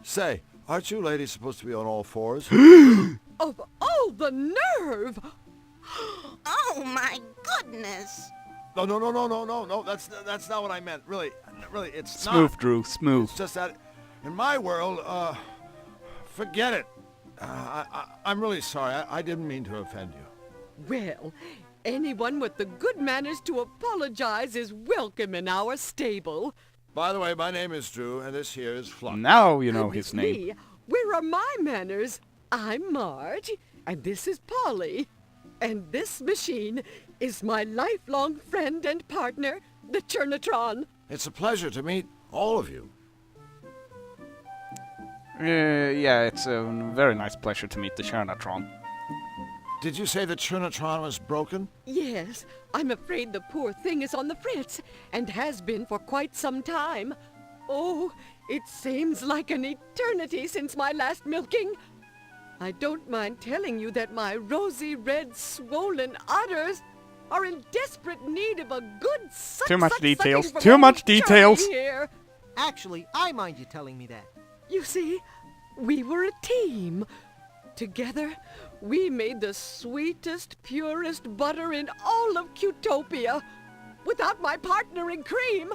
Say, aren't you ladies supposed to be on all fours? Of all the nerve! Oh my goodness! No. That's not what I meant. Really, it's Smooth, not. Drew, smooth. It's just that, in my world, forget it. I'm really sorry. I didn't mean to offend you. Well, anyone with the good manners to apologize is welcome in our stable. By the way, my name is Drew, and this here is Flux. Now you know Goodness his name. me, where are my manners? I'm Marge, and this is Polly. And this machine is my lifelong friend and partner, the Churnatron. It's a pleasure to meet all of you. Yeah, it's a very nice pleasure to meet the Churnatron. Did you say the Churnatron was broken? Yes, I'm afraid the poor thing is on the fritz, and has been for quite some time. Oh, it seems like an eternity since my last milking. I don't mind telling you that my rosy red swollen udders are in desperate need of a good suck. Too much suck, details, sucking from too much old Charlie details. here. Actually, I mind you telling me that. You see, we were a team. Together, we made the sweetest, purest butter in all of Cutopia. Without my partner in cream,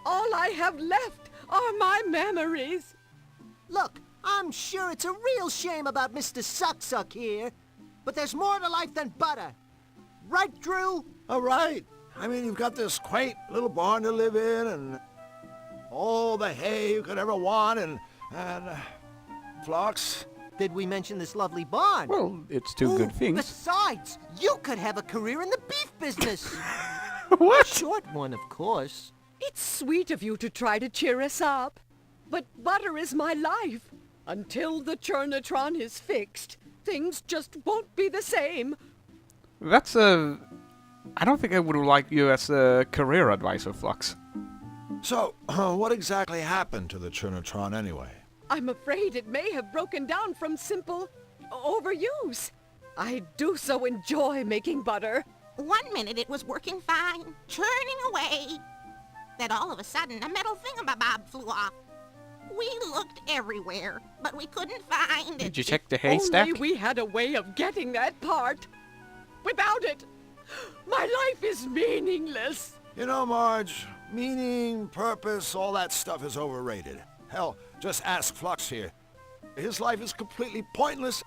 all I have left are my memories. Look, I'm sure it's a real shame about Mr. Suck here, but there's more to life than butter. Right, Drew? All right. I mean, you've got this quaint little barn to live in, and all the hay you could ever want, and Flux. Did we mention this lovely barn? Well, it's two good things. Besides, you could have a career in the beef business. What? A short one, of course. It's sweet of you to try to cheer us up, but butter is my life. Until the Churnatron is fixed, things just won't be the same. That's a... I don't think I would like you as a career advisor, Flux. So, what exactly happened to the Churnatron anyway? I'm afraid it may have broken down from simple overuse. I do so enjoy making butter. 1 minute it was working fine, churning away. Then all of a sudden, a metal thingamabob flew off. We looked everywhere, but we couldn't find it. Did you check the haystack? Only we had a way of getting that part. Without it, my life is meaningless. You know, Marge, meaning, purpose, all that stuff is overrated. Hell, just ask Flux here. His life is completely pointless,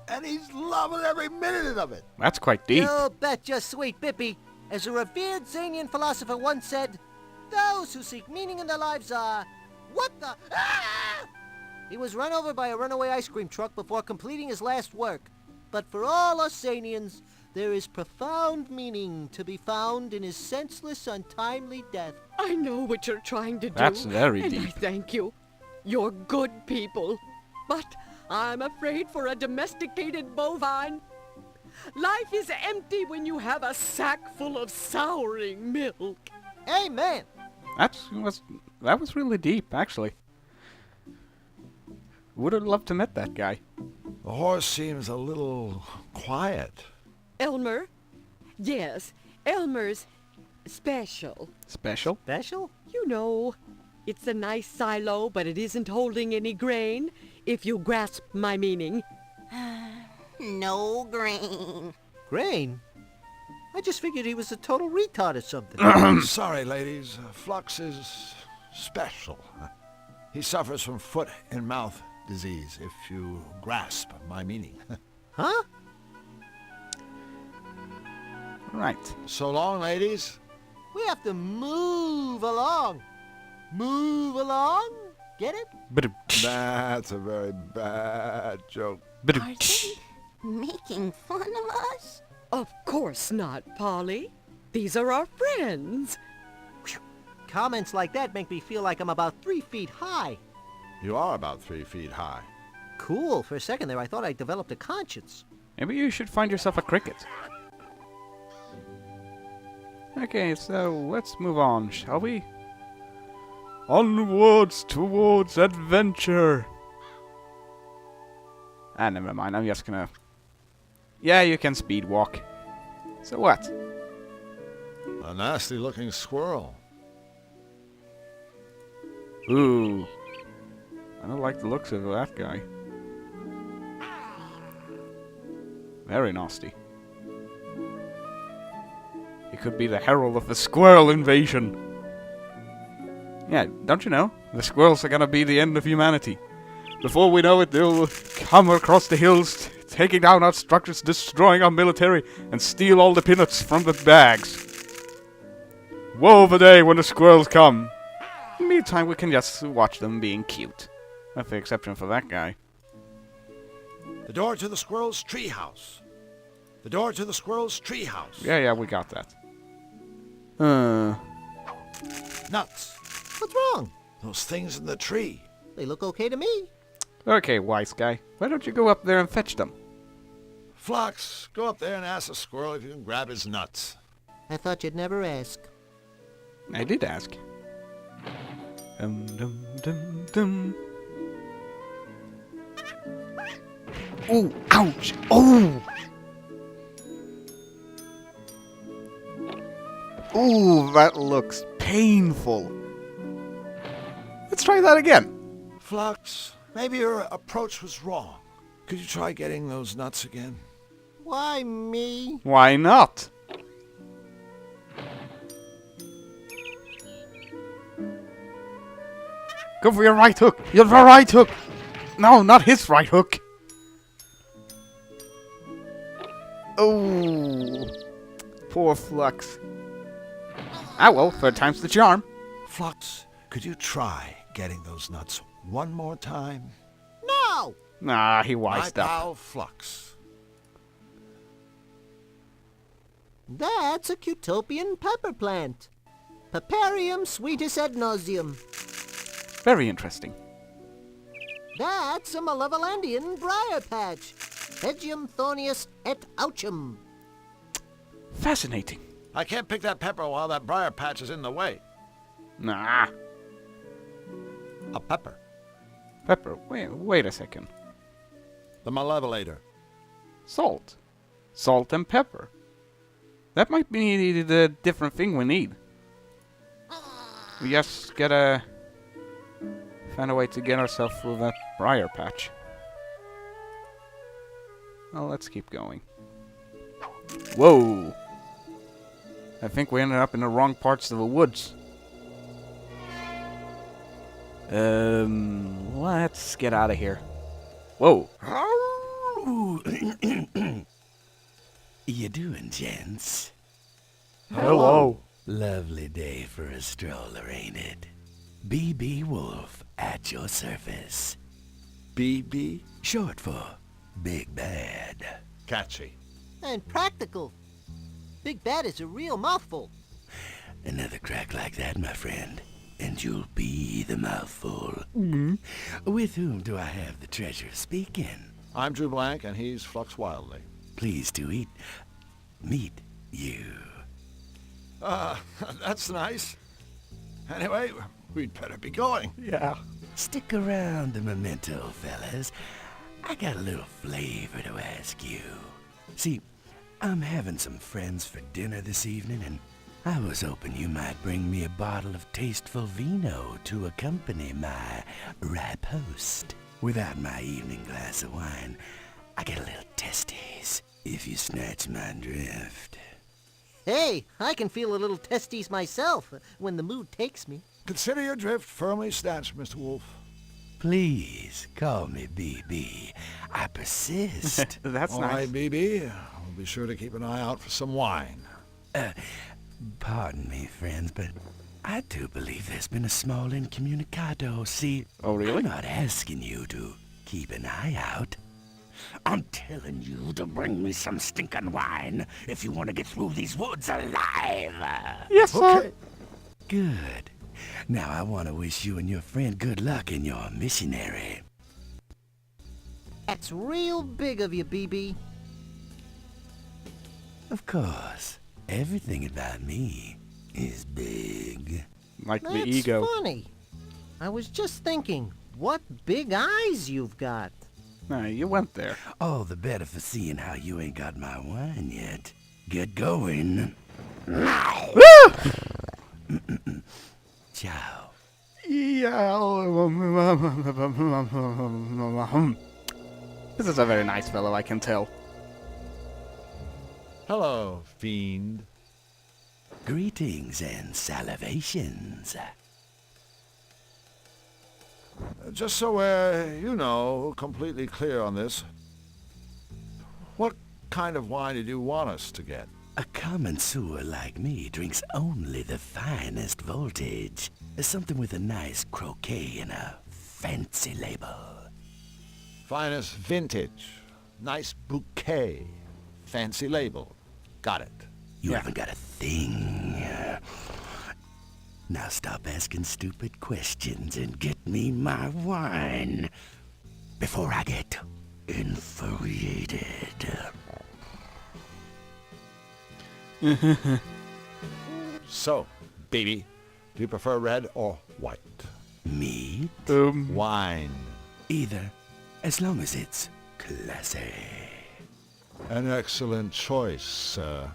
and he's loving every minute of it. That's quite deep. You betcha, sweet Bippy. As a revered Zanian philosopher once said, those who seek meaning in their lives are... What the... Ah! He was run over by a runaway ice cream truck before completing his last work. But for all us Zanians, there is profound meaning to be found in his senseless, untimely death. I know what you're trying to do. That's very and deep. I thank you. You're good people. But I'm afraid for a domesticated bovine, life is empty when you have a sack full of souring milk. Amen. That was really deep, actually. Would have loved to met that guy. The horse seems a little quiet. Elmer? Yes, Elmer's special. Special? Special? You know, it's a nice silo, but it isn't holding any grain, if you grasp my meaning. No grain. Grain? I just figured he was a total retard or something. Sorry, ladies. Flux is special. He suffers from foot and mouth disease, if you grasp my meaning. Huh? Right. So long, ladies. We have to move along. Move along? Get it? That's a very bad joke. Are they making fun of us? Of course not, Polly. These are our friends. Comments like that make me feel like I'm about 3 feet high. You are about 3 feet high. Cool. For a second there, I thought I developed a conscience. Maybe you should find yourself a cricket. Okay, so let's move on, shall we? Onwards towards adventure. Ah, never mind. I'm just gonna... Yeah, you can speed walk. So what? A nasty-looking squirrel. Ooh. I don't like the looks of that guy. Very nasty. He could be the herald of the squirrel invasion. Yeah, don't you know? The squirrels are gonna be the end of humanity. Before we know it, they'll come across the hills, taking down our structures, destroying our military, and steal all the peanuts from the bags. Woe the day when the squirrels come. In the meantime, we can just watch them being cute. With the exception for that guy. The door to the squirrel's treehouse. The door to the squirrel's treehouse. Yeah, we got that. Nuts. What's wrong? Those things in the tree. They look okay to me. Okay, wise guy. Why don't you go up there and fetch them? Flux, go up there and ask the squirrel if you can grab his nuts. I thought you'd never ask. I did ask. Dum dum dum dum. Ooh, ouch! Oh! Ooh, that looks painful. Let's try that again. Flux, maybe your approach was wrong. Could you try getting those nuts again? Why me? Why not? Go for your right hook. Your right hook. No, not his right hook. Oh, poor Flux. Ah well, third time's the charm. Flux, could you try getting those nuts one more time? No! Nah, he My wised up. pal Flux. That's a Cutopian pepper plant. Paparium sweetus ad nauseum. Very interesting. That's a Malevolandian briar patch. Hegium thornius et ouchum. Fascinating. I can't pick that pepper while that briar patch is in the way. Nah. A pepper. Pepper. Wait a second. The malevolator. Salt. Salt and pepper. That might be the different thing we need. We just gotta find a way to get ourselves through that briar patch. Well, let's keep going. Whoa! I think we ended up in the wrong parts of the woods. Let's get out of here. Whoa! You doing, gents? Hello. Lovely day for a stroller, ain't it? BB Wolf at your service. BB? Short for Big Bad. Catchy. And practical. Big Bad is a real mouthful. Another crack like that, my friend, and you'll be the mouthful. With whom do I have the treasure speaking? I'm Drew Blank, and he's Flux Wildly. Pleased to meet you. That's nice. Anyway, we'd better be going. Yeah. Stick around a memento, fellas. I got a little flavor to ask you. See, I'm having some friends for dinner this evening, and I was hoping you might bring me a bottle of tasteful vino to accompany my riposte. Without my evening glass of wine, I get a little testies, if you snatch my drift. Hey, I can feel a little testes myself when the mood takes me. Consider your drift firmly snatched, Mr. Wolf. Please, call me BB. I persist. That's All nice. right, BB. We'll be sure to keep an eye out for some wine. Pardon me, friends, but I do believe there's been a small incommunicado. See, Oh, really? I'm not asking you to keep an eye out. I'm telling you to bring me some stinking wine if you want to get through these woods alive. Yes, sir. Okay. Good. Now I want to wish you and your friend good luck in your missionary. That's real big of you, BB. Of course, everything about me is big. Like the That's ego. funny. I was just thinking, what big eyes you've got. Nah, you went there. All the better for seeing how you ain't got my wine yet. Get going. Ciao. This is a very nice fellow, I can tell. Hello, fiend. Greetings and salivations. Just so we're, completely clear on this, what kind of wine did you want us to get? A connoisseur like me drinks only the finest voltage. Something with a nice croquet and a fancy label. Finest vintage, nice bouquet, fancy label. Got it. You haven't got a thing. Now stop asking stupid questions and get me my wine before I get infuriated. So, baby, do you prefer red or white? Meat? Wine. Either, as long as it's classy. An excellent choice, sir.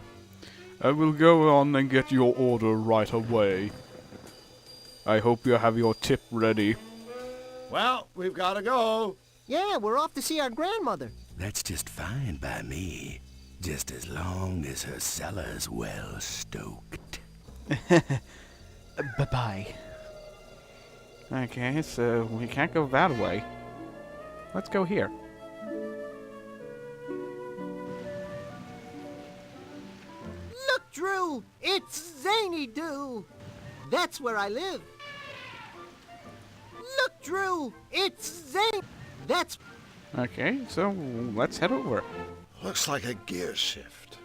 I will go on and get your order right away. I hope you have your tip ready. Well, we've got to go. Yeah, we're off to see our grandmother. That's just fine by me. Just as long as her cellar's well stoked. Bye-bye. Okay, so we can't go that way. Let's go here. Look, Drew! It's Zany Doo! That's where I live. Look, Drew! It's Zany... That's... Okay, so let's head over Looks like a gear shift.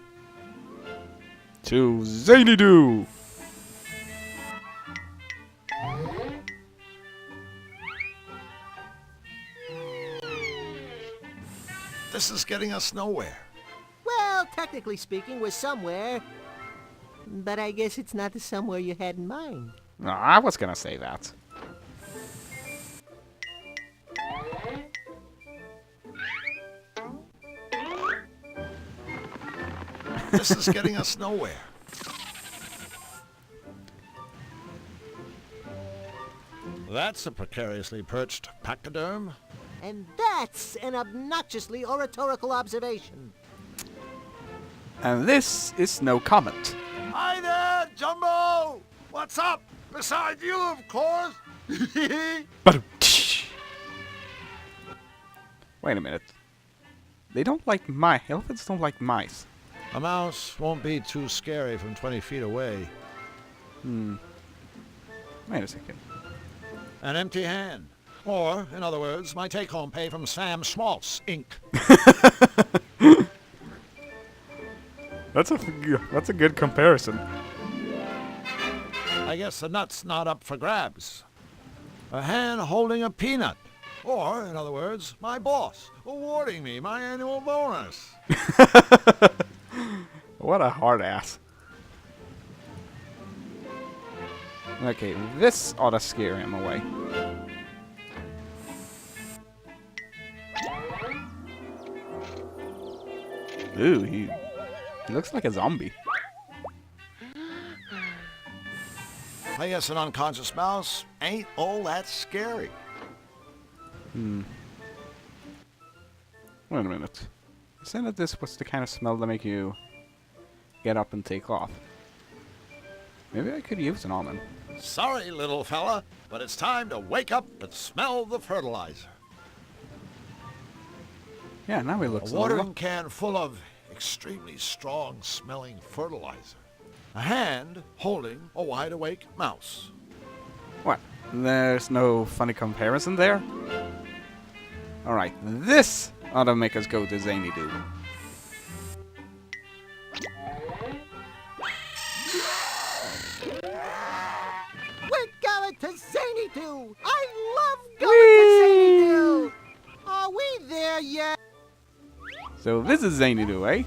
to Zany-Doo. This is getting us nowhere. Well, technically speaking, we're somewhere. But I guess it's not the somewhere you had in mind. No, I was gonna say that. This is getting us nowhere. That's a precariously perched pachyderm. And that's an obnoxiously oratorical observation. And this is no comment. Hi there, Jumbo! What's up? Besides you, of course. Wait a minute. They don't like mice. Elephants don't like mice. A mouse won't be too scary from 20 feet away. Wait a second. An empty hand. Or, in other words, my take-home pay from Sam Schmaltz, Inc. That's a good comparison. I guess the nut's not up for grabs. A hand holding a peanut. Or, in other words, my boss awarding me my annual bonus. What a hard ass. Okay, this ought to scare him away. Ooh, he looks like a zombie. I guess an unconscious mouse ain't all that scary. Wait a minute. You said that this was the kind of smell that make you get up and take off. Maybe I could use an almond. Sorry, little fella, but it's time to wake up and smell the fertilizer. Yeah, now he A looks watering can full of extremely strong-smelling fertilizer. A hand holding a wide-awake mouse. What? There's no funny comparison there? Alright, this ought to make us go to Zany-Doo. We're going to Zany-Doo! I love going to Zany-Doo! Are we there yet? So this is Zany-Doo, eh?